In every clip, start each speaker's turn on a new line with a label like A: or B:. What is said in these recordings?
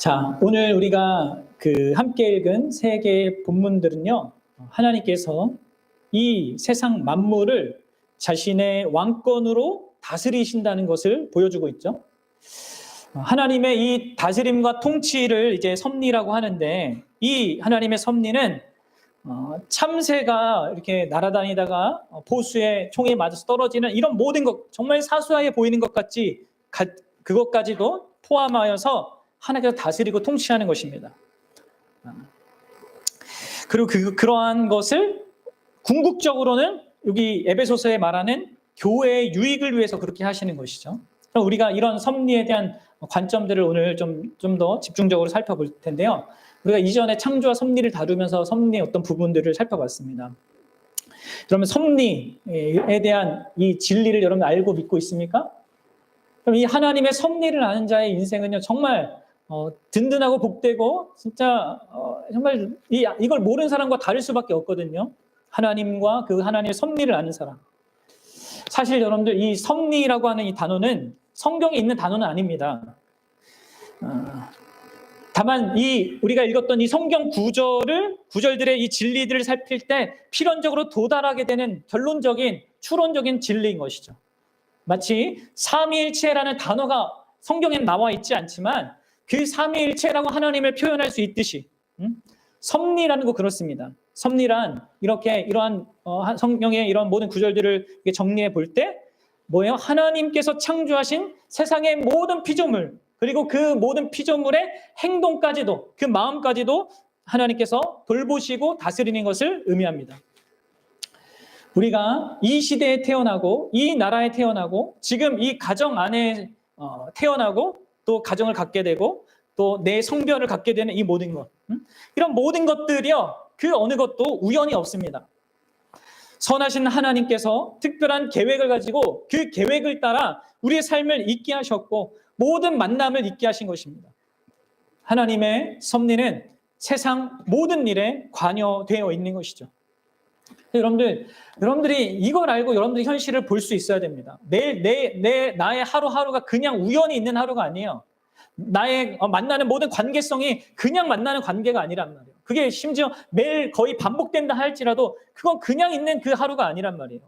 A: 자, 오늘 우리가 함께 읽은 세 개의 본문들은요, 하나님께서 이 세상 만물을 자신의 왕권으로 다스리신다는 것을 보여주고 있죠. 하나님의 이 다스림과 통치를 이제 섭리라고 하는데, 이 하나님의 섭리는 참새가 이렇게 날아다니다가 보수의 총에 맞아서 떨어지는 이런 모든 것, 정말 사소하게 보이는 것 같지, 그것까지도 포함하여서 하나님께서 다스리고 통치하는 것입니다. 그리고 그러한 것을 궁극적으로는 여기 에베소서에 말하는 교회의 유익을 위해서 그렇게 하시는 것이죠. 그럼 우리가 이런 섭리에 대한 관점들을 오늘 좀 더 집중적으로 살펴볼 텐데요. 우리가 이전에 창조와 섭리를 다루면서 섭리의 어떤 부분들을 살펴봤습니다. 그러면 섭리에 대한 이 진리를 여러분 알고 믿고 있습니까? 그럼 이 하나님의 섭리를 아는 자의 인생은요, 정말 든든하고 복되고 진짜 정말 이걸 모르는 사람과 다를 수밖에 없거든요. 하나님과 그 하나님의 섭리를 아는 사람. 사실 여러분들 이 섭리라고 하는 이 단어는 성경에 있는 단어는 아닙니다. 다만 우리가 읽었던 이 성경 구절들의 이 진리들을 살필 때 필연적으로 도달하게 되는 결론적인 추론적인 진리인 것이죠. 마치 삼위일체라는 단어가 성경엔 나와 있지 않지만 그 삼위일체라고 하나님을 표현할 수 있듯이 섭리라는 거 그렇습니다. 섭리란 이러한 성경의 이런 모든 구절들을 정리해 볼 때 뭐예요? 하나님께서 창조하신 세상의 모든 피조물, 그리고 그 모든 피조물의 행동까지도, 그 마음까지도 하나님께서 돌보시고 다스리는 것을 의미합니다. 우리가 이 시대에 태어나고 이 나라에 태어나고 지금 이 가정 안에 태어나고 또 가정을 갖게 되고 또 내 성별을 갖게 되는 이 모든 것, 이런 모든 것들이요, 그 어느 것도 우연이 없습니다. 선하신 하나님께서 특별한 계획을 가지고 그 계획을 따라 우리의 삶을 있게 하셨고 모든 만남을 있게 하신 것입니다. 하나님의 섭리는 세상 모든 일에 관여되어 있는 것이죠. 여러분들이 이걸 알고 여러분들이 현실을 볼 수 있어야 됩니다. 나의 하루하루가 그냥 우연히 있는 하루가 아니에요. 나의 만나는 모든 관계성이 그냥 만나는 관계가 아니란 말이에요. 그게 심지어 매일 거의 반복된다 할지라도 그건 그냥 있는 그 하루가 아니란 말이에요.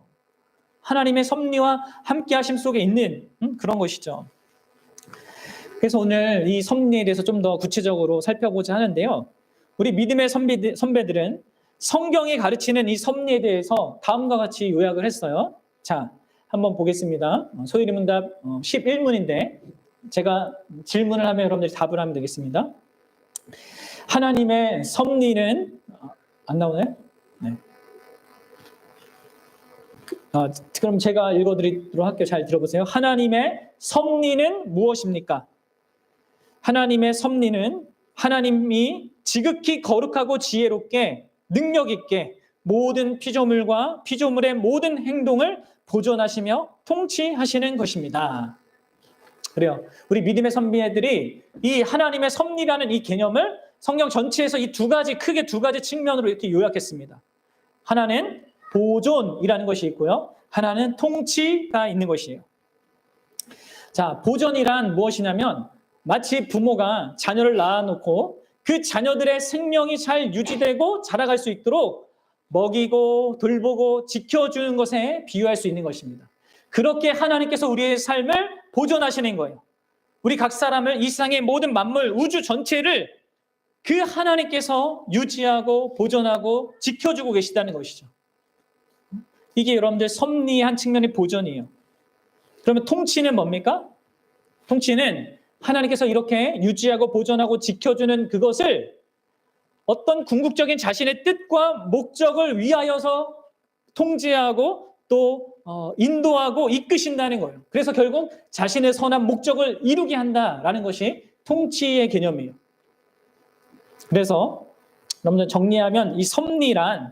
A: 하나님의 섭리와 함께 하심 속에 있는 그런 것이죠. 그래서 오늘 이 섭리에 대해서 좀 더 구체적으로 살펴보자 하는데요. 우리 믿음의 선배들은 성경이 가르치는 이 섭리에 대해서 다음과 같이 요약을 했어요. 자, 한번 보겠습니다. 소일의문답 11문인데 제가 질문을 하면 여러분들이 답을 하면 되겠습니다. 하나님의 섭리는 안 나오나요? 네. 그럼 제가 읽어드리도록 할게요. 잘 들어보세요. 하나님의 섭리는 무엇입니까? 하나님의 섭리는 하나님이 지극히 거룩하고 지혜롭게 능력 있게 모든 피조물과 피조물의 모든 행동을 보존하시며 통치하시는 것입니다. 그래요. 우리 믿음의 선비들이 이 하나님의 섭리라는 이 개념을 성경 전체에서 크게 두 가지 측면으로 이렇게 요약했습니다. 하나는 보존이라는 것이 있고요. 하나는 통치가 있는 것이에요. 자, 보존이란 무엇이냐면 마치 부모가 자녀를 낳아놓고 그 자녀들의 생명이 잘 유지되고 자라갈 수 있도록 먹이고 돌보고 지켜주는 것에 비유할 수 있는 것입니다. 그렇게 하나님께서 우리의 삶을 보존하시는 거예요. 우리 각 사람을 이 세상의 모든 만물, 우주 전체를 그 하나님께서 유지하고 보존하고 지켜주고 계시다는 것이죠. 이게 여러분들 섭리의 한 측면의 보존이에요. 그러면 통치는 뭡니까? 통치는 하나님께서 이렇게 유지하고 보존하고 지켜주는 그것을 어떤 궁극적인 자신의 뜻과 목적을 위하여서 통제하고 또 인도하고 이끄신다는 거예요. 그래서 결국 자신의 선한 목적을 이루게 한다라는 것이 통치의 개념이에요. 그래서 여러분들 정리하면 이 섭리란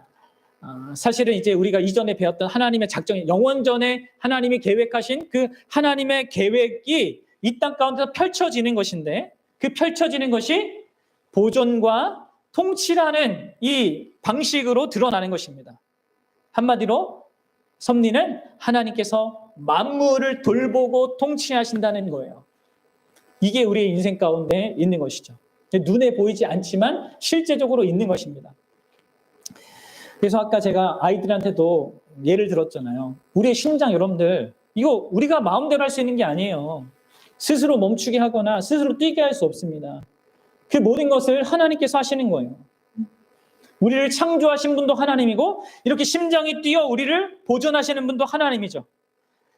A: 사실은 이제 우리가 이전에 배웠던 하나님의 작정이 영원전에 하나님이 계획하신 그 하나님의 계획이 이 땅 가운데서 펼쳐지는 것인데 그 펼쳐지는 것이 보존과 통치라는 이 방식으로 드러나는 것입니다. 한마디로 섭리는 하나님께서 만물을 돌보고 통치하신다는 거예요. 이게 우리의 인생 가운데 있는 것이죠. 눈에 보이지 않지만 실제적으로 있는 것입니다. 그래서 아까 제가 아이들한테도 예를 들었잖아요. 우리의 심장, 여러분들, 이거 우리가 마음대로 할 수 있는 게 아니에요. 스스로 멈추게 하거나 스스로 뛰게 할 수 없습니다. 그 모든 것을 하나님께서 하시는 거예요. 우리를 창조하신 분도 하나님이고 이렇게 심장이 뛰어 우리를 보존하시는 분도 하나님이죠.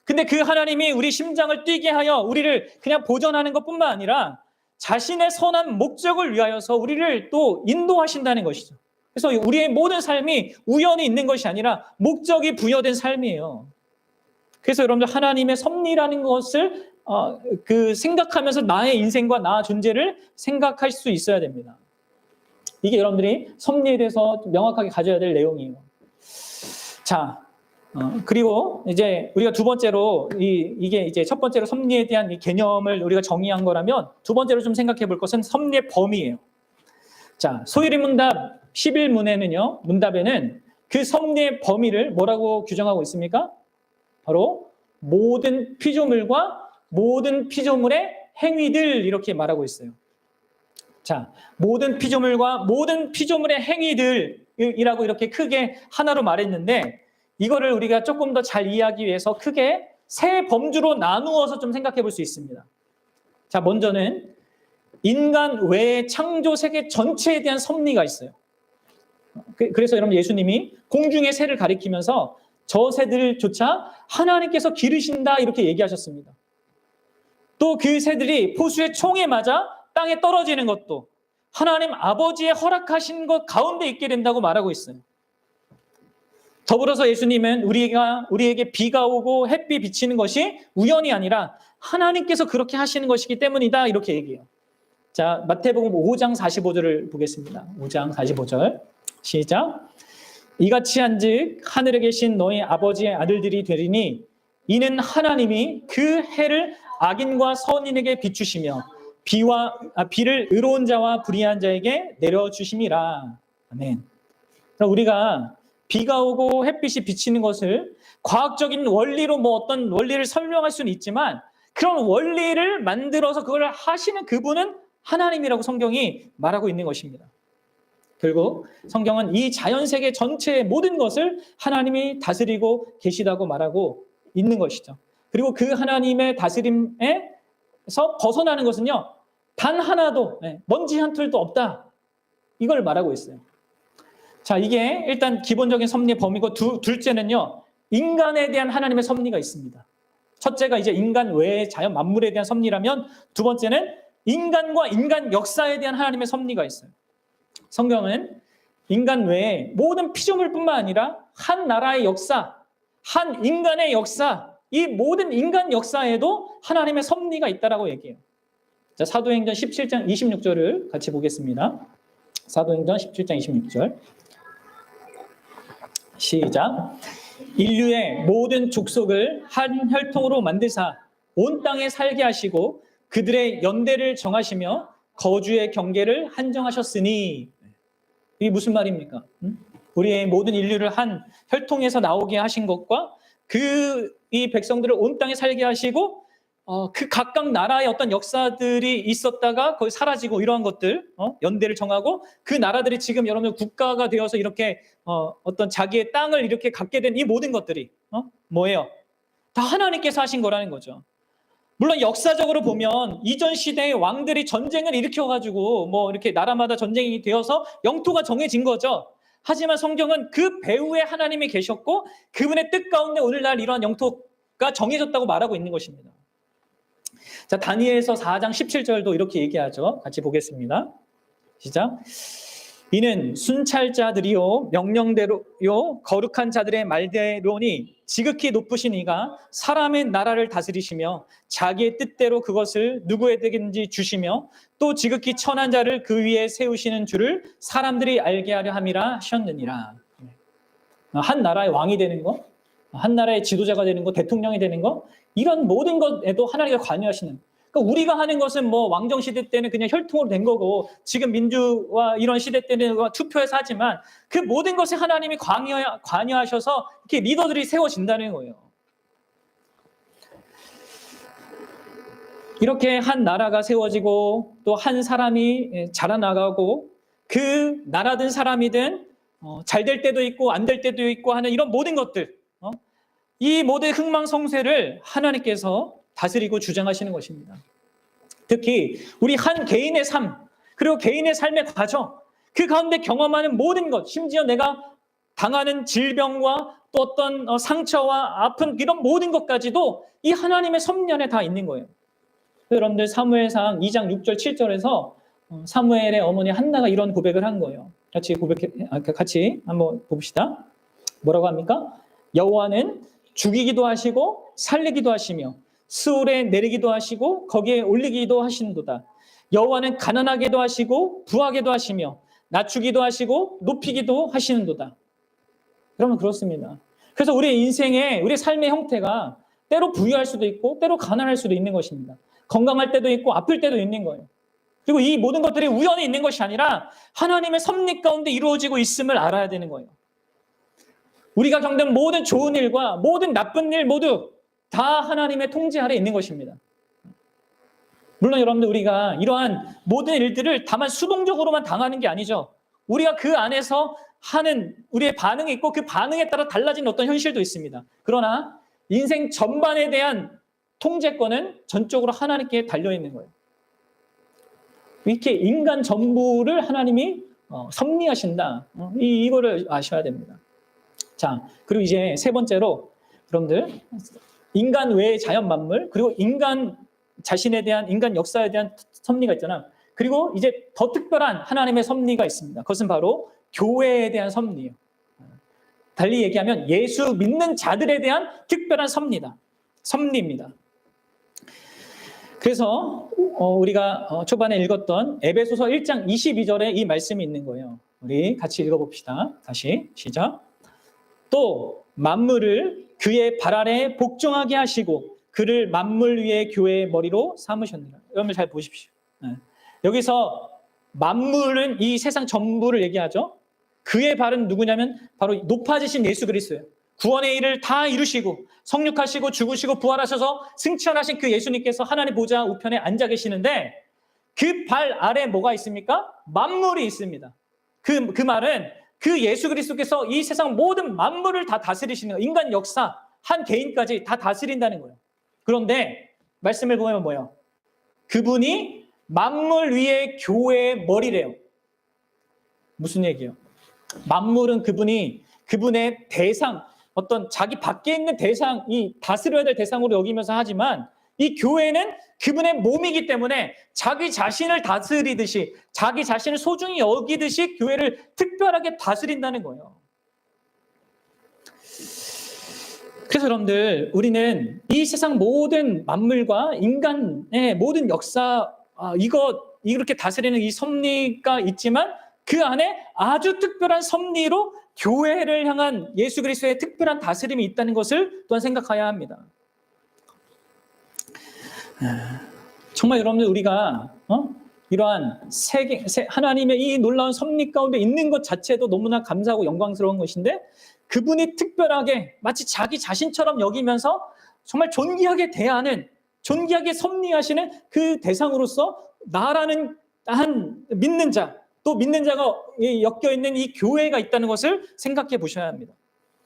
A: 근데 그 하나님이 우리 심장을 뛰게 하여 우리를 그냥 보존하는 것뿐만 아니라 자신의 선한 목적을 위하여서 우리를 또 인도하신다는 것이죠. 그래서 우리의 모든 삶이 우연히 있는 것이 아니라 목적이 부여된 삶이에요. 그래서 여러분들 하나님의 섭리라는 것을 생각하면서 나의 인생과 나 존재를 생각할 수 있어야 됩니다. 이게 여러분들이 섭리에 대해서 명확하게 가져야 될 내용이에요. 자, 그리고 이제 우리가 두 번째로 이게 이제 첫 번째로 섭리에 대한 이 개념을 우리가 정의한 거라면 두 번째로 좀 생각해 볼 것은 섭리의 범위예요. 자, 소율이 문답 11문에는요, 문답에는 그 섭리의 범위를 뭐라고 규정하고 있습니까? 바로 모든 피조물과 모든 피조물의 행위들 이렇게 말하고 있어요. 자, 모든 피조물과 모든 피조물의 행위들이라고 이렇게 크게 하나로 말했는데 이거를 우리가 조금 더 잘 이해하기 위해서 크게 세 범주로 나누어서 좀 생각해 볼 수 있습니다. 자, 먼저는 인간 외의 창조 세계 전체에 대한 섭리가 있어요. 그래서 여러분 예수님이 공중의 새를 가리키면서 저 새들조차 하나님께서 기르신다 이렇게 얘기하셨습니다. 또 그 새들이 포수의 총에 맞아 땅에 떨어지는 것도 하나님 아버지의 허락하신 것 가운데 있게 된다고 말하고 있어요. 더불어서 예수님은 우리에게 비가 오고 햇빛 비치는 것이 우연이 아니라 하나님께서 그렇게 하시는 것이기 때문이다 이렇게 얘기해요. 자, 마태복음 5장 45절을 보겠습니다. 5장 45절 시작. 이같이 한즉 하늘에 계신 너희 아버지의 아들들이 되리니 이는 하나님이 그 해를 악인과 선인에게 비추시며 비를 의로운 자와 불의한 자에게 내려주심이라. 아멘. 우리가 비가 오고 햇빛이 비치는 것을 과학적인 원리로 어떤 원리를 설명할 수는 있지만 그런 원리를 만들어서 그걸 하시는 그분은 하나님이라고 성경이 말하고 있는 것입니다. 결국 성경은 이 자연세계 전체의 모든 것을 하나님이 다스리고 계시다고 말하고 있는 것이죠. 그리고 그 하나님의 다스림에서 벗어나는 것은요, 단 하나도, 먼지 한 툴도 없다. 이걸 말하고 있어요. 자, 이게 일단 기본적인 섭리의 범위고 둘째는요, 인간에 대한 하나님의 섭리가 있습니다. 첫째가 이제 인간 외의 자연 만물에 대한 섭리라면 두 번째는 인간과 인간 역사에 대한 하나님의 섭리가 있어요. 성경은 인간 외에 모든 피조물뿐만 아니라 한 나라의 역사, 한 인간의 역사, 이 모든 인간 역사에도 하나님의 섭리가 있다라고 얘기해요. 자, 사도행전 17장 26절을 같이 보겠습니다. 사도행전 17장 26절. 시작. 인류의 모든 족속을 한 혈통으로 만드사 온 땅에 살게 하시고 그들의 연대를 정하시며 거주의 경계를 한정하셨으니. 이게 무슨 말입니까? 우리의 모든 인류를 한 혈통에서 나오게 하신 것과 이 백성들을 온 땅에 살게 하시고 그 각각 나라의 어떤 역사들이 있었다가 거의 사라지고 이러한 것들 연대를 정하고 그 나라들이 지금 여러분들 국가가 되어서 이렇게 어떤 자기의 땅을 이렇게 갖게 된 이 모든 것들이 뭐예요? 다 하나님께서 하신 거라는 거죠. 물론 역사적으로 보면 이전 시대의 왕들이 전쟁을 일으켜가지고 이렇게 나라마다 전쟁이 되어서 영토가 정해진 거죠. 하지만 성경은 그 배후에 하나님이 계셨고 그분의 뜻 가운데 오늘날 이러한 영토가 정해졌다고 말하고 있는 것입니다. 자, 다니엘서 4장 17절도 이렇게 얘기하죠. 같이 보겠습니다. 시작. 이는 순찰자들이요 명령대로요 거룩한 자들의 말대로니 지극히 높으신 이가 사람의 나라를 다스리시며 자기의 뜻대로 그것을 누구에게든지 주시며 또 지극히 천한 자를 그 위에 세우시는 줄을 사람들이 알게 하려 함이라 하셨느니라. 한 나라의 왕이 되는 거, 한 나라의 지도자가 되는 거, 대통령이 되는 거, 이런 모든 것에도 하나님께서 관여하시는. 그러니까 우리가 하는 것은 왕정 시대 때는 그냥 혈통으로 된 거고 지금 민주화 이런 시대 때는 투표해서 하지만 그 모든 것에 하나님이 관여하셔서 이렇게 리더들이 세워진다는 거예요. 이렇게 한 나라가 세워지고 또 한 사람이 자라나가고 그 나라든 사람이든 잘 될 때도 있고 안 될 때도 있고 하는 이런 모든 것들, 이 모든 흥망성쇠를 하나님께서 다스리고 주장하시는 것입니다. 특히 우리 한 개인의 삶, 그리고 개인의 삶의 과정, 그 가운데 경험하는 모든 것, 심지어 내가 당하는 질병과 또 어떤 상처와 아픈 이런 모든 것까지도 이 하나님의 섭리 안에 다 있는 거예요. 여러분들 사무엘상 2장 6절 7절에서 사무엘의 어머니 한나가 이런 고백을 한 거예요. 같이 한번 봅시다. 뭐라고 합니까? 여호와는 죽이기도 하시고 살리기도 하시며 스올에 내리기도 하시고 거기에 올리기도 하신도다. 여호와는 가난하게도 하시고 부하게도 하시며 낮추기도 하시고 높이기도 하시는도다. 그러면 그렇습니다. 그래서 우리의 인생의 우리의 삶의 형태가 때로 부유할 수도 있고 때로 가난할 수도 있는 것입니다. 건강할 때도 있고 아플 때도 있는 거예요. 그리고 이 모든 것들이 우연히 있는 것이 아니라 하나님의 섭리 가운데 이루어지고 있음을 알아야 되는 거예요. 우리가 겪는 모든 좋은 일과 모든 나쁜 일 모두 다 하나님의 통제 아래 있는 것입니다. 물론 여러분들 우리가 이러한 모든 일들을 다만 수동적으로만 당하는 게 아니죠. 우리가 그 안에서 하는 우리의 반응이 있고 그 반응에 따라 달라진 어떤 현실도 있습니다. 그러나 인생 전반에 대한 통제권은 전적으로 하나님께 달려있는 거예요. 이렇게 인간 전부를 하나님이 섭리하신다. 이거를 아셔야 됩니다. 자, 그리고 이제 세 번째로 여러분들 인간 외의 자연 만물 그리고 인간 자신에 대한 인간 역사에 대한 섭리가 있잖아. 그리고 이제 더 특별한 하나님의 섭리가 있습니다. 그것은 바로 교회에 대한 섭리예요. 달리 얘기하면 예수 믿는 자들에 대한 특별한 섭리입니다. 그래서 우리가 초반에 읽었던 에베소서 1장 22절에 이 말씀이 있는 거예요. 우리 같이 읽어봅시다. 다시 시작. 또 만물을 그의 발 아래 복종하게 하시고 그를 만물 위에 교회의 머리로 삼으셨느니라. 여러분 잘 보십시오. 여기서 만물은 이 세상 전부를 얘기하죠. 그의 발은 누구냐면 바로 높아지신 예수 그리스도예요. 구원의 일을 다 이루시고 성육하시고 죽으시고 부활하셔서 승천하신 그 예수님께서 하나님 보좌 우편에 앉아 계시는데 그 발 아래 뭐가 있습니까? 만물이 있습니다. 그 말은 그 예수 그리스도께서 이 세상 모든 만물을 다 다스리시는 거예요. 인간 역사 한 개인까지 다 다스린다는 거예요. 그런데 말씀을 보면 뭐예요? 그분이 만물 위에 교회의 머리래요. 무슨 얘기예요? 만물은 그분의 대상, 어떤 자기 밖에 있는 대상, 이 다스려야 될 대상으로 여기면서 하지만 이 교회는 그분의 몸이기 때문에 자기 자신을 다스리듯이 자기 자신을 소중히 여기듯이 교회를 특별하게 다스린다는 거예요. 그래서 여러분들 우리는 이 세상 모든 만물과 인간의 모든 역사 이렇게 다스리는 이 섭리가 있지만 그 안에 아주 특별한 섭리로 교회를 향한 예수 그리스도의 특별한 다스림이 있다는 것을 또한 생각해야 합니다. 정말 여러분들 우리가 이러한 하나님의 이 놀라운 섭리 가운데 있는 것 자체도 너무나 감사하고 영광스러운 것인데 그분이 특별하게 마치 자기 자신처럼 여기면서 정말 존귀하게 대하는 존귀하게 섭리하시는 그 대상으로서 나라는 한 믿는 자 또 믿는 자가 엮여있는 이 교회가 있다는 것을 생각해 보셔야 합니다.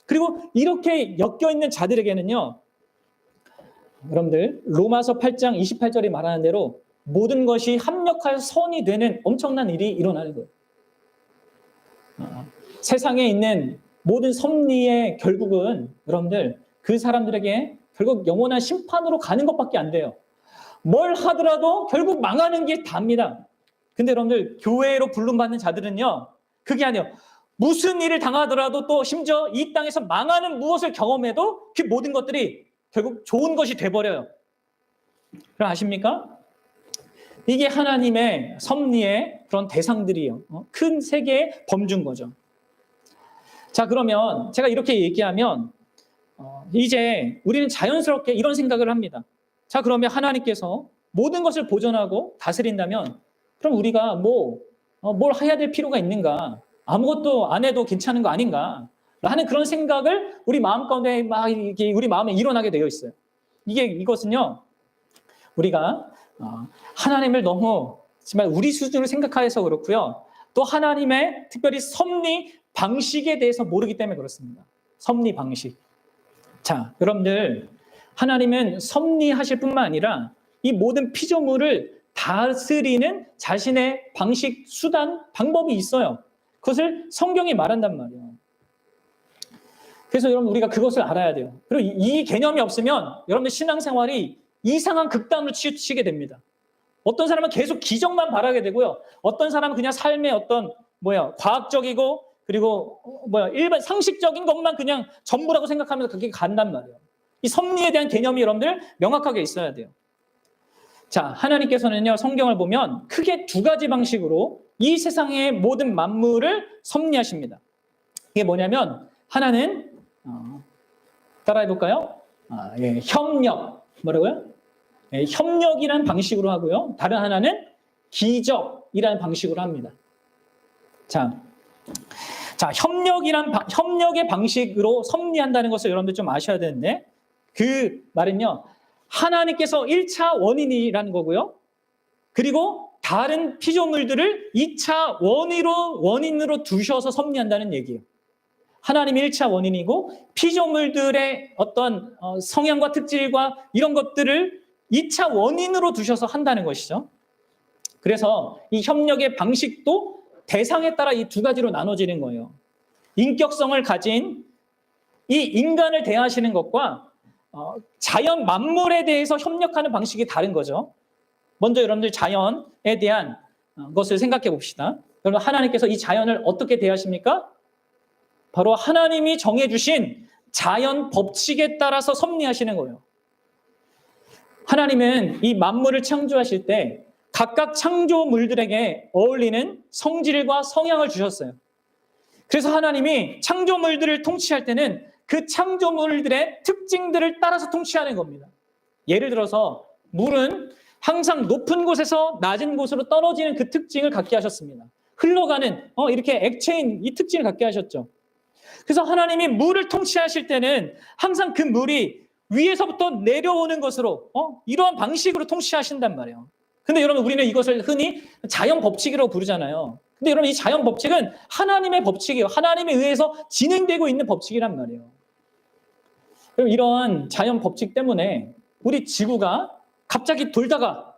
A: 그리고 이렇게 엮여있는 자들에게는요 여러분들 로마서 8장 28절이 말하는 대로 모든 것이 합력하여 선이 되는 엄청난 일이 일어나는 거예요. 세상에 있는 모든 섭리의 결국은 여러분들 그 사람들에게 결국 영원한 심판으로 가는 것밖에 안 돼요. 뭘 하더라도 결국 망하는 게 답니다. 근데 여러분들 교회로 부름받는 자들은요 그게 아니에요. 무슨 일을 당하더라도 또 심지어 이 땅에서 망하는 무엇을 경험해도 그 모든 것들이 결국 좋은 것이 돼버려요. 그럼 아십니까? 이게 하나님의 섭리의 그런 대상들이에요. 큰 세계의 범주인 거죠. 자, 그러면 제가 이렇게 얘기하면 이제 우리는 자연스럽게 이런 생각을 합니다. 자, 그러면 하나님께서 모든 것을 보존하고 다스린다면 그럼 우리가 뭘 해야 될 필요가 있는가? 아무것도 안 해도 괜찮은 거 아닌가? 하는 그런 생각을 우리 마음 가운데 막 우리 마음에 일어나게 되어 있어요. 이것은요, 우리가 하나님을 너무 정말 우리 수준으로 생각해서 그렇고요. 또 하나님의 특별히 섭리 방식에 대해서 모르기 때문에 그렇습니다. 섭리 방식. 자, 여러분들 하나님은 섭리하실 뿐만 아니라 이 모든 피조물을 다스리는 자신의 방식, 수단, 방법이 있어요. 그것을 성경이 말한단 말이에요. 그래서 여러분 우리가 그것을 알아야 돼요. 그리고 이 개념이 없으면 여러분들 신앙생활이 이상한 극단으로 치우치게 됩니다. 어떤 사람은 계속 기적만 바라게 되고요. 어떤 사람은 그냥 삶의 어떤 과학적이고 그리고 일반 상식적인 것만 그냥 전부라고 생각하면서 그렇게 간단 말이에요. 이 섭리에 대한 개념이 여러분들 명확하게 있어야 돼요. 자, 하나님께서는요, 성경을 보면 크게 두 가지 방식으로 이 세상의 모든 만물을 섭리하십니다. 이게 뭐냐면 하나는 따라해 볼까요? 협력. 뭐라고요? 협력이라는 방식으로 하고요. 다른 하나는 기적이라는 방식으로 합니다. 자, 협력의 방식으로 섭리한다는 것을 여러분들 좀 아셔야 되는데, 그 말은요, 하나님께서 1차 원인이라는 거고요. 그리고 다른 피조물들을 2차 원인으로 두셔서 섭리한다는 얘기예요. 하나님이 1차 원인이고 피조물들의 어떤 성향과 특질과 이런 것들을 2차 원인으로 두셔서 한다는 것이죠. 그래서 이 협력의 방식도 대상에 따라 이 두 가지로 나눠지는 거예요. 인격성을 가진 이 인간을 대하시는 것과 자연 만물에 대해서 협력하는 방식이 다른 거죠. 먼저 여러분들 자연에 대한 것을 생각해 봅시다. 여러분 하나님께서 이 자연을 어떻게 대하십니까? 바로 하나님이 정해주신 자연 법칙에 따라서 섭리하시는 거예요. 하나님은 이 만물을 창조하실 때 각각 창조물들에게 어울리는 성질과 성향을 주셨어요. 그래서 하나님이 창조물들을 통치할 때는 그 창조물들의 특징들을 따라서 통치하는 겁니다. 예를 들어서 물은 항상 높은 곳에서 낮은 곳으로 떨어지는 그 특징을 갖게 하셨습니다. 흘러가는 이렇게 액체인 이 특징을 갖게 하셨죠. 그래서 하나님이 물을 통치하실 때는 항상 그 물이 위에서부터 내려오는 것으로 이러한 방식으로 통치하신단 말이에요. 근데 여러분 우리는 이것을 흔히 자연 법칙이라고 부르잖아요. 근데 여러분 이 자연 법칙은 하나님의 법칙이에요. 하나님에 의해서 진행되고 있는 법칙이란 말이에요. 그럼 이러한 자연 법칙 때문에 우리 지구가 갑자기 돌다가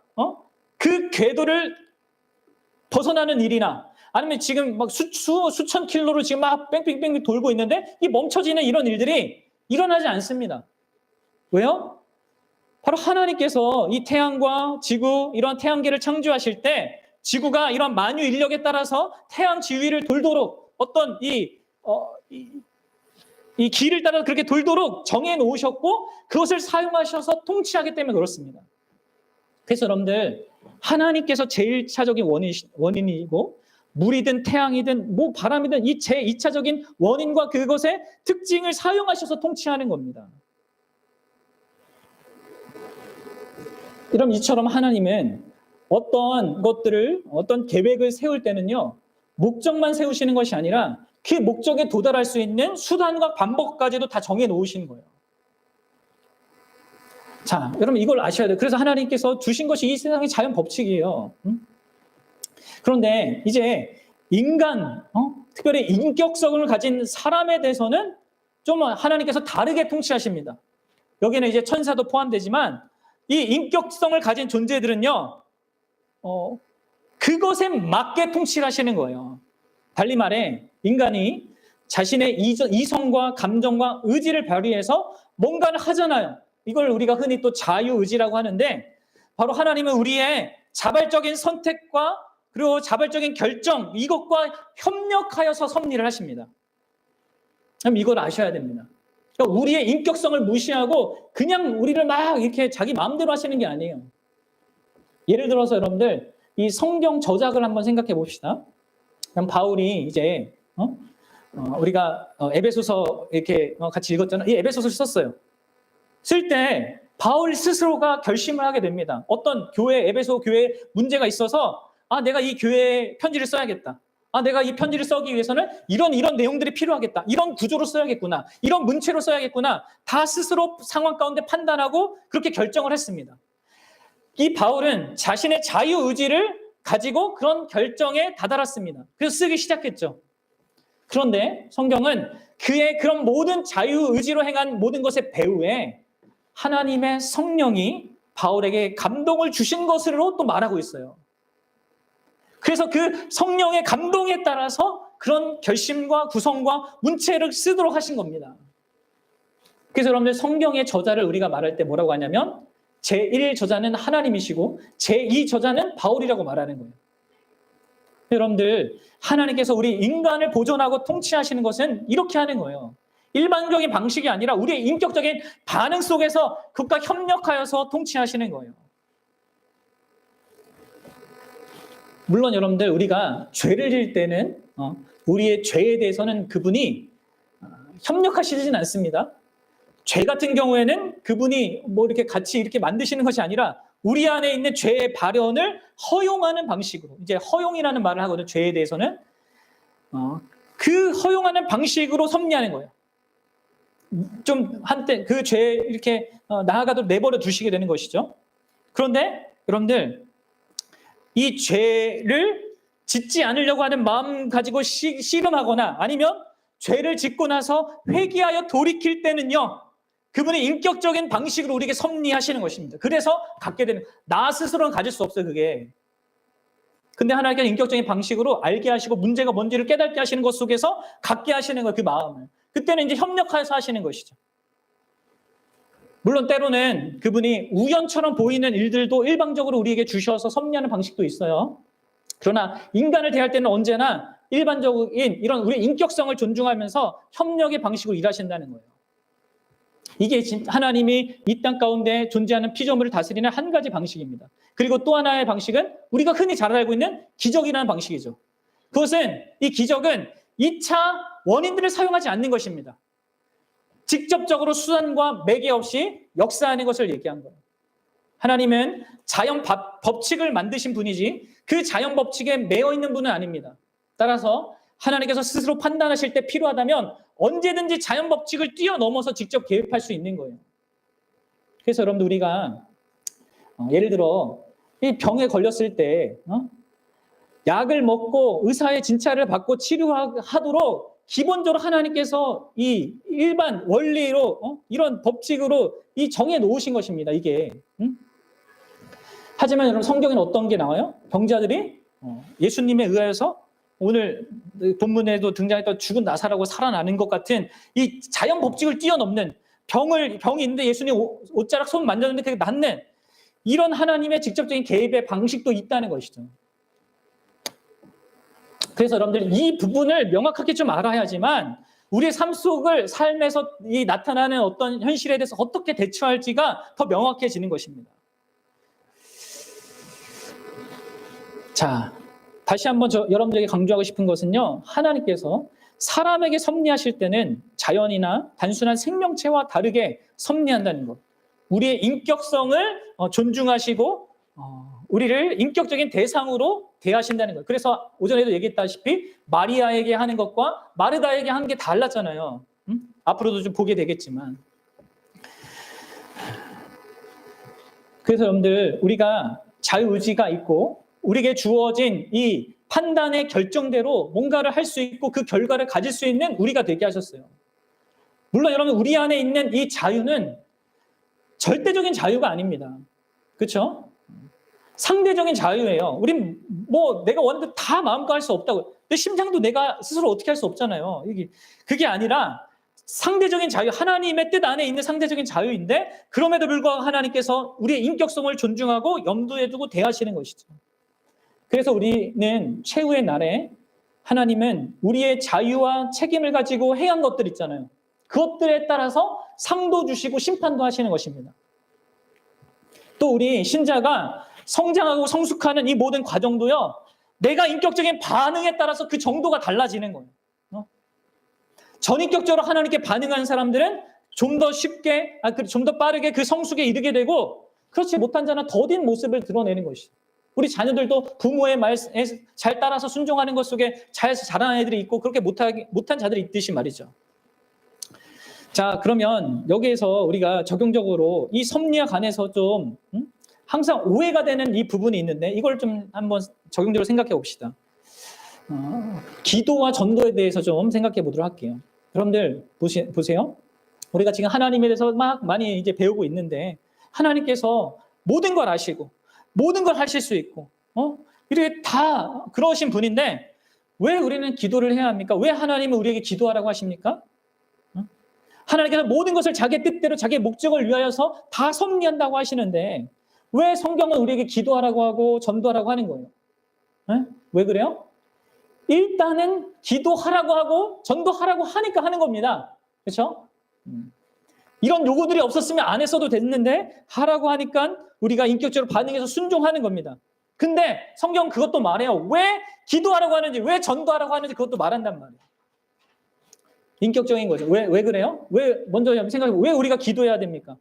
A: 그 궤도를 벗어나는 일이나 아니면 지금 막 수천 킬로로 지금 막 뺑뺑뺑 돌고 있는데 이 멈춰지는 이런 일들이 일어나지 않습니다. 왜요? 바로 하나님께서 이 태양과 지구 이런 태양계를 창조하실 때 지구가 이런 만유 인력에 따라서 태양 지위를 돌도록 어떤 이 길을 따라 그렇게 돌도록 정해 놓으셨고 그것을 사용하셔서 통치하기 때문에 그렇습니다. 그래서 여러분들 하나님께서 제1차적인 원인이고 물이든 태양이든 바람이든 이 제2차적인 원인과 그것의 특징을 사용하셔서 통치하는 겁니다. 그럼 이처럼 하나님은 어떤 계획을 세울 때는요, 목적만 세우시는 것이 아니라 그 목적에 도달할 수 있는 수단과 방법까지도 다 정해 놓으시는 거예요. 자, 여러분 이걸 아셔야 돼요. 그래서 하나님께서 주신 것이 이 세상의 자연 법칙이에요. 그런데 이제 인간, 특별히 인격성을 가진 사람에 대해서는 좀 하나님께서 다르게 통치하십니다. 여기는 이제 천사도 포함되지만 이 인격성을 가진 존재들은요, 그것에 맞게 통치를 하시는 거예요. 달리 말해 인간이 자신의 이성과 감정과 의지를 발휘해서 뭔가를 하잖아요. 이걸 우리가 흔히 또 자유의지라고 하는데 바로 하나님은 우리의 자발적인 선택과 그리고 자발적인 결정 이것과 협력하여서 섭리를 하십니다. 그럼 이걸 아셔야 됩니다. 그러니까 우리의 인격성을 무시하고 그냥 우리를 막 이렇게 자기 마음대로 하시는 게 아니에요. 예를 들어서 여러분들 이 성경 저작을 한번 생각해 봅시다. 그럼 바울이 이제 우리가 에베소서 이렇게 같이 읽었잖아요. 이 에베소서를 썼어요. 쓸 때 바울 스스로가 결심을 하게 됩니다. 어떤 에베소 교회에 문제가 있어서 내가 이 교회에 편지를 써야겠다. 내가 이 편지를 쓰기 위해서는 이런 내용들이 필요하겠다. 이런 구조로 써야겠구나. 이런 문체로 써야겠구나. 다 스스로 상황 가운데 판단하고 그렇게 결정을 했습니다. 이 바울은 자신의 자유의지를 가지고 그런 결정에 다다랐습니다. 그래서 쓰기 시작했죠. 그런데 성경은 그의 그런 모든 자유의지로 행한 모든 것의 배후에 하나님의 성령이 바울에게 감동을 주신 것으로 또 말하고 있어요. 그래서 그 성령의 감동에 따라서 그런 결심과 구성과 문체를 쓰도록 하신 겁니다. 그래서 여러분들 성경의 저자를 우리가 말할 때 뭐라고 하냐면 제1 저자는 하나님이시고 제2 저자는 바울이라고 말하는 거예요. 여러분들 하나님께서 우리 인간을 보존하고 통치하시는 것은 이렇게 하는 거예요. 일반적인 방식이 아니라 우리의 인격적인 반응 속에서 그것과 협력하여서 통치하시는 거예요. 물론 여러분들 우리가 죄를 지을 때는 우리의 죄에 대해서는 그분이 협력하시진 않습니다. 죄 같은 경우에는 그분이 뭐 이렇게 같이 이렇게 만드시는 것이 아니라 우리 안에 있는 죄의 발현을 허용하는 방식으로, 이제 허용이라는 말을 하거든요. 죄에 대해서는 그 허용하는 방식으로 섭리하는 거예요. 좀 한때 그 죄 이렇게 나아가도록 내버려 두시게 되는 것이죠. 그런데 여러분들 이 죄를 짓지 않으려고 하는 마음 가지고 씨름하거나 아니면 죄를 짓고 나서 회개하여 돌이킬 때는요, 그분의 인격적인 방식으로 우리에게 섭리하시는 것입니다. 그래서 갖게 되는, 나 스스로는 가질 수 없어요, 그게. 근데 하나님께서 인격적인 방식으로 알게 하시고 문제가 뭔지를 깨닫게 하시는 것 속에서 갖게 하시는 거예요, 그 마음을. 그때는 이제 협력해서 하시는 것이죠. 물론 때로는 그분이 우연처럼 보이는 일들도 일방적으로 우리에게 주셔서 섭리하는 방식도 있어요. 그러나 인간을 대할 때는 언제나 일반적인 이런 우리 인격성을 존중하면서 협력의 방식으로 일하신다는 거예요. 이게 하나님이 이 땅 가운데 존재하는 피조물을 다스리는 한 가지 방식입니다. 그리고 또 하나의 방식은 우리가 흔히 잘 알고 있는 기적이라는 방식이죠. 그것은, 이 기적은 2차 원인들을 사용하지 않는 것입니다. 직접적으로 수단과 매개 없이 역사하는 것을 얘기한 거예요. 하나님은 자연 법칙을 만드신 분이지 그 자연 법칙에 매여 있는 분은 아닙니다. 따라서 하나님께서 스스로 판단하실 때 필요하다면 언제든지 자연 법칙을 뛰어넘어서 직접 개입할 수 있는 거예요. 그래서 여러분들 우리가 예를 들어 이 병에 걸렸을 때 약을 먹고 의사의 진찰을 받고 치료하도록 기본적으로 하나님께서 이 일반 원리로 이런 법칙으로 이 정해 놓으신 것입니다. 이게. 하지만 여러분 성경에는 어떤 게 나와요? 병자들이 예수님에 의하여서 오늘 본문에도 등장했던 죽은 나사라고 살아나는 것 같은 이 자연 법칙을 뛰어넘는 병이 있는데 예수님 옷자락 손 만졌는데 그게 낫는 이런 하나님의 직접적인 개입의 방식도 있다는 것이죠. 그래서 여러분들 이 부분을 명확하게 좀 알아야지만 우리의 삶에서 이 나타나는 어떤 현실에 대해서 어떻게 대처할지가 더 명확해지는 것입니다. 자, 다시 한번 여러분들에게 강조하고 싶은 것은요, 하나님께서 사람에게 섭리하실 때는 자연이나 단순한 생명체와 다르게 섭리한다는 것. 우리의 인격성을 존중하시고 우리를 인격적인 대상으로 대하신다는 것. 그래서 오전에도 얘기했다시피 마리아에게 하는 것과 마르다에게 하는 게 달랐잖아요. 앞으로도 좀 보게 되겠지만. 그래서 여러분들 우리가 자유의지가 있고 우리에게 주어진 이 판단의 결정대로 뭔가를 할 수 있고 그 결과를 가질 수 있는 우리가 되게 하셨어요. 물론 여러분 우리 안에 있는 이 자유는 절대적인 자유가 아닙니다. 그렇죠? 상대적인 자유예요. 우린 뭐 내가 원하는 다 마음껏 할 수 없다고. 내 심장도 내가 스스로 어떻게 할 수 없잖아요. 그게 아니라 상대적인 자유, 하나님의 뜻 안에 있는 상대적인 자유인데 그럼에도 불구하고 하나님께서 우리의 인격성을 존중하고 염두에 두고 대하시는 것이죠. 그래서 우리는 최후의 날에 하나님은 우리의 자유와 책임을 가지고 행한 것들 있잖아요. 그것들에 따라서 상도 주시고 심판도 하시는 것입니다. 또 우리 신자가 성장하고 성숙하는 이 모든 과정도요, 내가 인격적인 반응에 따라서 그 정도가 달라지는 거예요. 전인격적으로 하나님께 반응하는 사람들은 좀 더 쉽게, 좀 더 빠르게 그 성숙에 이르게 되고, 그렇지 못한 자는 더딘 모습을 드러내는 것이죠. 우리 자녀들도 부모의 말에 잘 따라서 순종하는 것 속에 잘 자라는 애들이 있고 그렇게 못한 자들이 있듯이 말이죠. 자, 그러면 여기에서 우리가 적용적으로 이 섭리와 관해서 좀 항상 오해가 되는 이 부분이 있는데 이걸 좀 한번 적용적으로 생각해 봅시다. 기도와 전도에 대해서 좀 생각해 보도록 할게요. 여러분들 보세요. 우리가 지금 하나님에 대해서 막 많이 이제 배우고 있는데 하나님께서 모든 걸 아시고 모든 걸 하실 수 있고 이렇게 다 그러신 분인데 왜 우리는 기도를 해야 합니까? 왜 하나님은 우리에게 기도하라고 하십니까? 하나님께서 모든 것을 자기 뜻대로 자기 목적을 위하여서 다 섭리한다고 하시는데 왜 성경은 우리에게 기도하라고 하고 전도하라고 하는 거예요? 왜 그래요? 일단은 기도하라고 하고 전도하라고 하니까 하는 겁니다. 그렇죠? 이런 요구들이 없었으면 안 했어도 됐는데 하라고 하니까 우리가 인격적으로 반응해서 순종하는 겁니다. 근데 성경은 그것도 말해요. 왜 기도하라고 하는지, 왜 전도하라고 하는지 그것도 말한단 말이에요. 인격적인 거죠. 왜 그래요? 먼저 생각해보면 왜 우리가 기도해야 됩니까?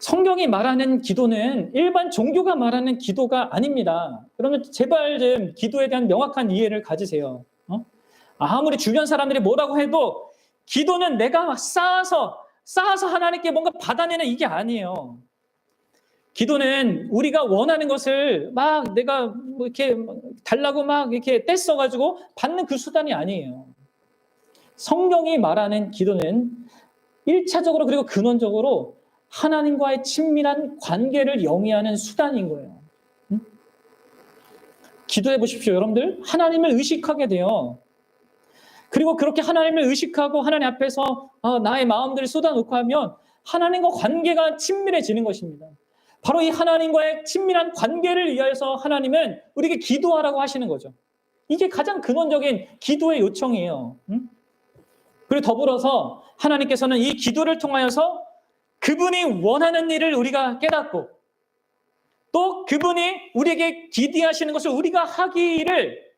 A: 성경이 말하는 기도는 일반 종교가 말하는 기도가 아닙니다. 그러면 제발 좀 기도에 대한 명확한 이해를 가지세요. 아무리 주변 사람들이 뭐라고 해도 기도는 내가 쌓아서 하나님께 뭔가 받아내는 이게 아니에요. 기도는 우리가 원하는 것을 막 내가 뭐 이렇게 달라고 막 이렇게 떼써가지고 받는 그 수단이 아니에요. 성경이 말하는 기도는 1차적으로 그리고 근원적으로 하나님과의 친밀한 관계를 영위하는 수단인 거예요. 기도해 보십시오, 여러분들. 하나님을 의식하게 돼요. 그리고 그렇게 하나님을 의식하고 하나님 앞에서 나의 마음들을 쏟아놓고 하면 하나님과 관계가 친밀해지는 것입니다. 바로 이 하나님과의 친밀한 관계를 위하여서 하나님은 우리에게 기도하라고 하시는 거죠. 이게 가장 근원적인 기도의 요청이에요. 그리고 더불어서 하나님께서는 이 기도를 통하여서 그분이 원하는 일을 우리가 깨닫고 또 그분이 우리에게 기대하시는 것을 우리가 하기를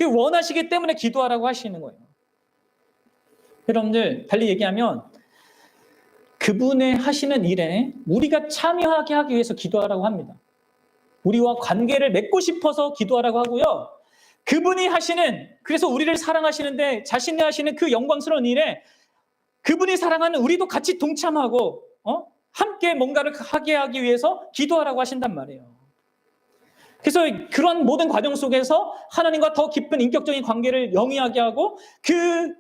A: 원하시기 때문에 기도하라고 하시는 거예요. 여러분들 달리 얘기하면 그분의 하시는 일에 우리가 참여하게 하기 위해서 기도하라고 합니다. 우리와 관계를 맺고 싶어서 기도하라고 하고요. 그분이 하시는, 그래서 우리를 사랑하시는데 자신이 하시는 그 영광스러운 일에 그분이 사랑하는 우리도 같이 동참하고 함께 뭔가를 하게 하기 위해서 기도하라고 하신단 말이에요. 그래서 그런 모든 과정 속에서 하나님과 더 깊은 인격적인 관계를 영위하게 하고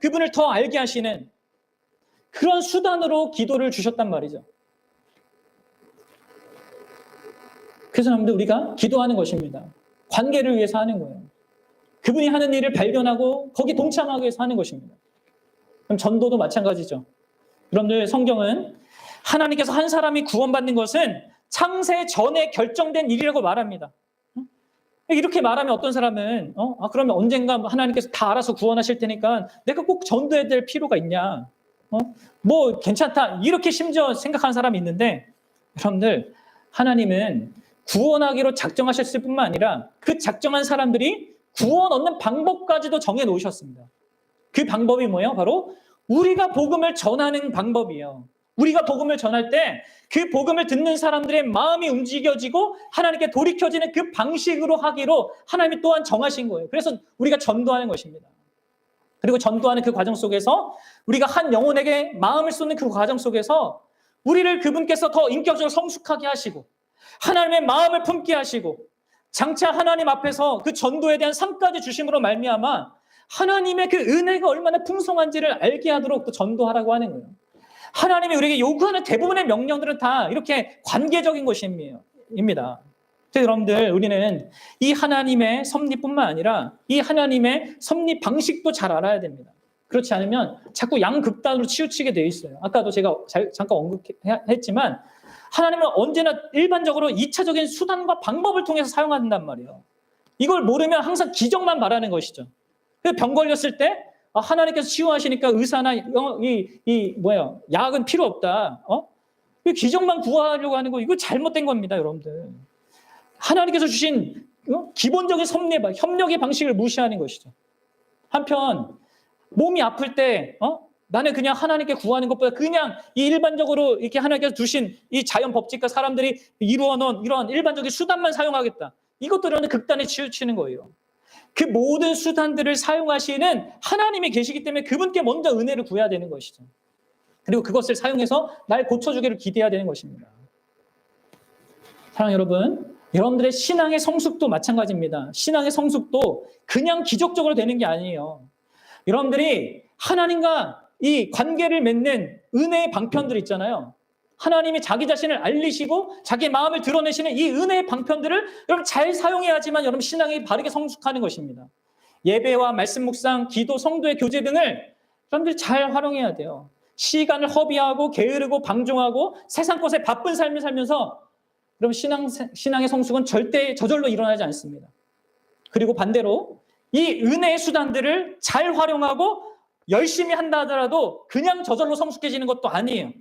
A: 그분을 더 알게 하시는 그런 수단으로 기도를 주셨단 말이죠. 그래서 여러분들 우리가 기도하는 것입니다. 관계를 위해서 하는 거예요. 그분이 하는 일을 발견하고 거기 동참하기 위해서 하는 것입니다. 그럼 전도도 마찬가지죠. 여러분들 성경은 하나님께서 한 사람이 구원받는 것은 창세 전에 결정된 일이라고 말합니다. 이렇게 말하면 어떤 사람은 그러면 언젠가 하나님께서 다 알아서 구원하실 테니까 내가 꼭 전도해야 될 필요가 있냐? 뭐 괜찮다 이렇게 심지어 생각하는 사람이 있는데 여러분들 하나님은 구원하기로 작정하셨을 뿐만 아니라 그 작정한 사람들이 구원 얻는 방법까지도 정해 놓으셨습니다. 그 방법이 뭐예요? 바로 우리가 복음을 전하는 방법이에요. 우리가 복음을 전할 때 그 복음을 듣는 사람들의 마음이 움직여지고 하나님께 돌이켜지는 그 방식으로 하기로 하나님이 또한 정하신 거예요. 그래서 우리가 전도하는 것입니다. 그리고 전도하는 그 과정 속에서 우리가 한 영혼에게 마음을 쏟는 그 과정 속에서 우리를 그분께서 더 인격적으로 성숙하게 하시고 하나님의 마음을 품게 하시고 장차 하나님 앞에서 그 전도에 대한 상까지 주심으로 말미암아 하나님의 그 은혜가 얼마나 풍성한지를 알게 하도록 또 전도하라고 하는 거예요. 하나님이 우리에게 요구하는 대부분의 명령들은 다 이렇게 관계적인 것입니다. 그래서 여러분들 우리는 이 하나님의 섭리뿐만 아니라 이 하나님의 섭리 방식도 잘 알아야 됩니다. 그렇지 않으면 자꾸 양극단으로 치우치게 되어 있어요. 아까도 제가 잠깐 언급했지만 하나님은 언제나 일반적으로 2차적인 수단과 방법을 통해서 사용한단 말이에요. 이걸 모르면 항상 기적만 바라는 것이죠. 병 걸렸을 때 하나님께서 치유하시니까 의사나 약은 필요 없다. 기적만 구하려고 하는 거 이거 잘못된 겁니다, 여러분들. 하나님께서 주신 기본적인 협력의 방식을 무시하는 것이죠. 한편 몸이 아플 때 나는 그냥 하나님께 구하는 것보다 그냥 이 일반적으로 이렇게 하나님께서 주신 이 자연 법칙과 사람들이 이루어 놓은 이런 일반적인 수단만 사용하겠다. 이것도 이런 극단에 치우치는 거예요. 그 모든 수단들을 사용하시는 하나님이 계시기 때문에 그분께 먼저 은혜를 구해야 되는 것이죠. 그리고 그것을 사용해서 날 고쳐주기를 기대해야 되는 것입니다. 사랑하는 여러분, 여러분들의 신앙의 성숙도 마찬가지입니다. 신앙의 성숙도 그냥 기적적으로 되는 게 아니에요. 여러분들이 하나님과 이 관계를 맺는 은혜의 방편들 있잖아요. 하나님이 자기 자신을 알리시고 자기 마음을 드러내시는 이 은혜의 방편들을 여러분 잘 사용해야지만 여러분 신앙이 바르게 성숙하는 것입니다. 예배와 말씀 묵상, 기도, 성도의 교제 등을 여러분들 잘 활용해야 돼요. 시간을 허비하고 게으르고 방종하고 세상 것에 바쁜 삶을 살면서 여러분 신앙의 성숙은 절대 저절로 일어나지 않습니다. 그리고 반대로 이 은혜의 수단들을 잘 활용하고 열심히 한다 하더라도 그냥 저절로 성숙해지는 것도 아니에요.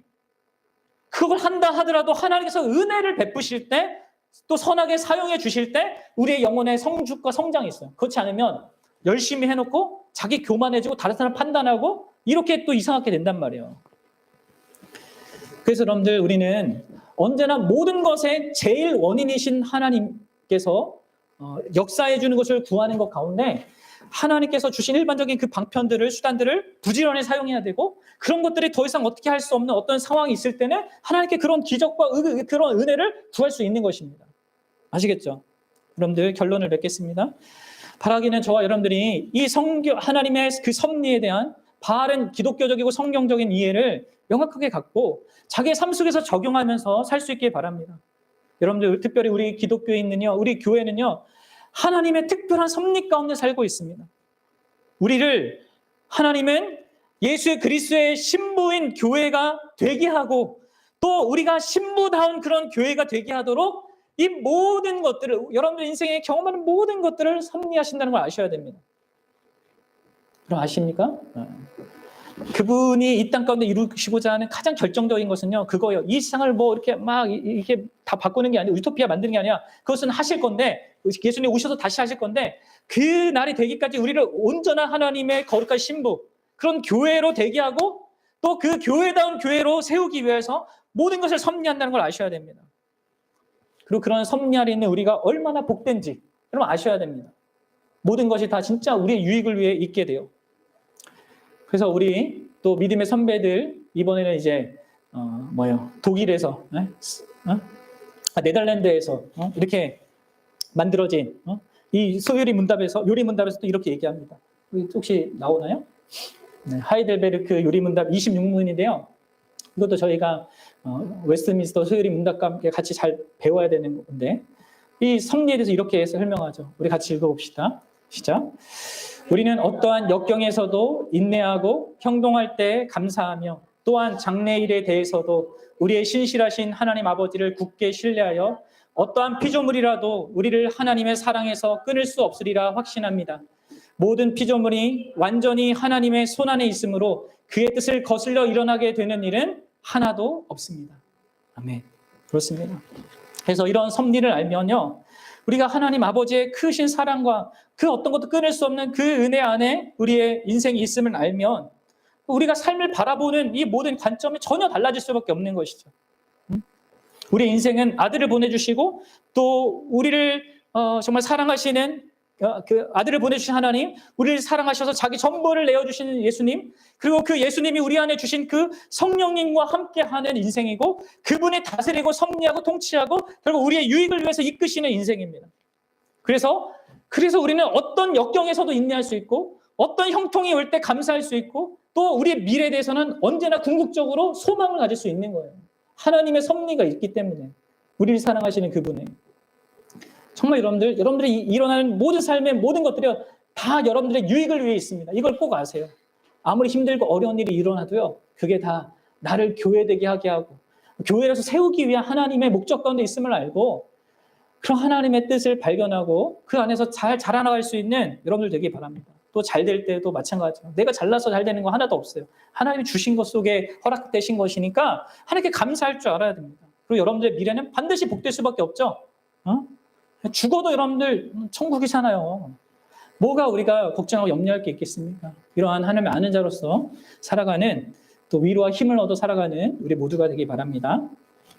A: 그걸 한다 하더라도 하나님께서 은혜를 베푸실 때 또 선하게 사용해 주실 때 우리의 영혼의 성숙과 성장이 있어요. 그렇지 않으면 열심히 해놓고 자기 교만해지고 다른 사람 판단하고 이렇게 또 이상하게 된단 말이에요. 그래서 여러분들 우리는 언제나 모든 것의 제일 원인이신 하나님께서 역사해 주는 것을 구하는 것 가운데 하나님께서 주신 일반적인 그 방편들을 수단들을 부지런히 사용해야 되고 그런 것들이 더 이상 어떻게 할 수 없는 어떤 상황이 있을 때는 하나님께 그런 기적과 그런 은혜를 구할 수 있는 것입니다. 아시겠죠? 여러분들 결론을 맺겠습니다. 바라기는 저와 여러분들이 이 하나님의 그 섭리에 대한 바른 기독교적이고 성경적인 이해를 명확하게 갖고 자기의 삶 속에서 적용하면서 살 수 있길 바랍니다. 여러분들 특별히 우리 기독교인은요, 우리 교회는요, 하나님의 특별한 섭리 가운데 살고 있습니다. 우리를 하나님은 예수 그리스도의 신부인 교회가 되게 하고 또 우리가 신부다운 그런 교회가 되게 하도록 이 모든 것들을 여러분들 인생에 경험하는 모든 것들을 섭리하신다는 걸 아셔야 됩니다. 그럼 아십니까? 그분이 이 땅 가운데 이루시고자 하는 가장 결정적인 것은요, 그거예요. 이 세상을 뭐 이렇게 막 이렇게 다 바꾸는 게 아니라 유토피아 만드는 게 아니라 그것은 하실 건데 예수님 오셔서 다시 하실 건데 그 날이 되기까지 우리를 온전한 하나님의 거룩한 신부 그런 교회로 되게 하고 또 그 교회다운 교회로 세우기 위해서 모든 것을 섭리한다는 걸 아셔야 됩니다. 그리고 그런 섭리 아래 있는 우리가 얼마나 복된지 여러분 아셔야 됩니다. 모든 것이 다 진짜 우리의 유익을 위해 있게 돼요. 그래서 우리 또 믿음의 선배들 이번에는 이제 독일에서 네덜란드에서 이렇게 만들어진 이 요리 문답에서 또 이렇게 얘기합니다. 혹시 나오나요? 네, 하이델베르크 요리 문답 26문인데요. 이것도 저희가 웨스트민스터 소요리 문답과 함께 같이 잘 배워야 되는 건데 이 섭리에 대해서 이렇게 설명하죠. 우리 같이 읽어봅시다. 시작. 우리는 어떠한 역경에서도 인내하고 형동할 때 감사하며 또한 장래일에 대해서도 우리의 신실하신 하나님 아버지를 굳게 신뢰하여 어떠한 피조물이라도 우리를 하나님의 사랑에서 끊을 수 없으리라 확신합니다. 모든 피조물이 완전히 하나님의 손안에 있으므로 그의 뜻을 거슬러 일어나게 되는 일은 하나도 없습니다. 아멘. 그렇습니다. 그래서 이런 섭리를 알면요, 우리가 하나님 아버지의 크신 사랑과 그 어떤 것도 끊을 수 없는 그 은혜 안에 우리의 인생이 있음을 알면 우리가 삶을 바라보는 이 모든 관점이 전혀 달라질 수밖에 없는 것이죠. 우리 인생은 아들을 보내주시고 또 우리를 정말 사랑하시는 그 아들을 보내주신 하나님, 우리를 사랑하셔서 자기 전부를 내어주시는 예수님, 그리고 그 예수님이 우리 안에 주신 그 성령님과 함께하는 인생이고 그분이 다스리고 섭리하고 통치하고 결국 우리의 유익을 위해서 이끄시는 인생입니다. 그래서 우리는 어떤 역경에서도 인내할 수 있고 어떤 형통이 올 때 감사할 수 있고 또 우리의 미래에 대해서는 언제나 궁극적으로 소망을 가질 수 있는 거예요. 하나님의 섭리가 있기 때문에 우리를 사랑하시는 그분의 정말 여러분들이 일어나는 모든 삶의 모든 것들이 다 여러분들의 유익을 위해 있습니다. 이걸 꼭 아세요. 아무리 힘들고 어려운 일이 일어나도요, 그게 다 나를 교회되게 하게 하고 교회에서 세우기 위한 하나님의 목적 가운데 있음을 알고 그런 하나님의 뜻을 발견하고 그 안에서 잘 자라나갈 수 있는 여러분들 되기 바랍니다. 또 잘 될 때도 마찬가지죠. 내가 잘나서 잘 되는 거 하나도 없어요. 하나님이 주신 것 속에 허락되신 것이니까 하나님께 감사할 줄 알아야 됩니다. 그리고 여러분들의 미래는 반드시 복될 수밖에 없죠. 죽어도 여러분들 천국이잖아요. 뭐가 우리가 걱정하고 염려할 게 있겠습니까? 이러한 하나님을 아는 자로서 살아가는 또 위로와 힘을 얻어 살아가는 우리 모두가 되기 바랍니다.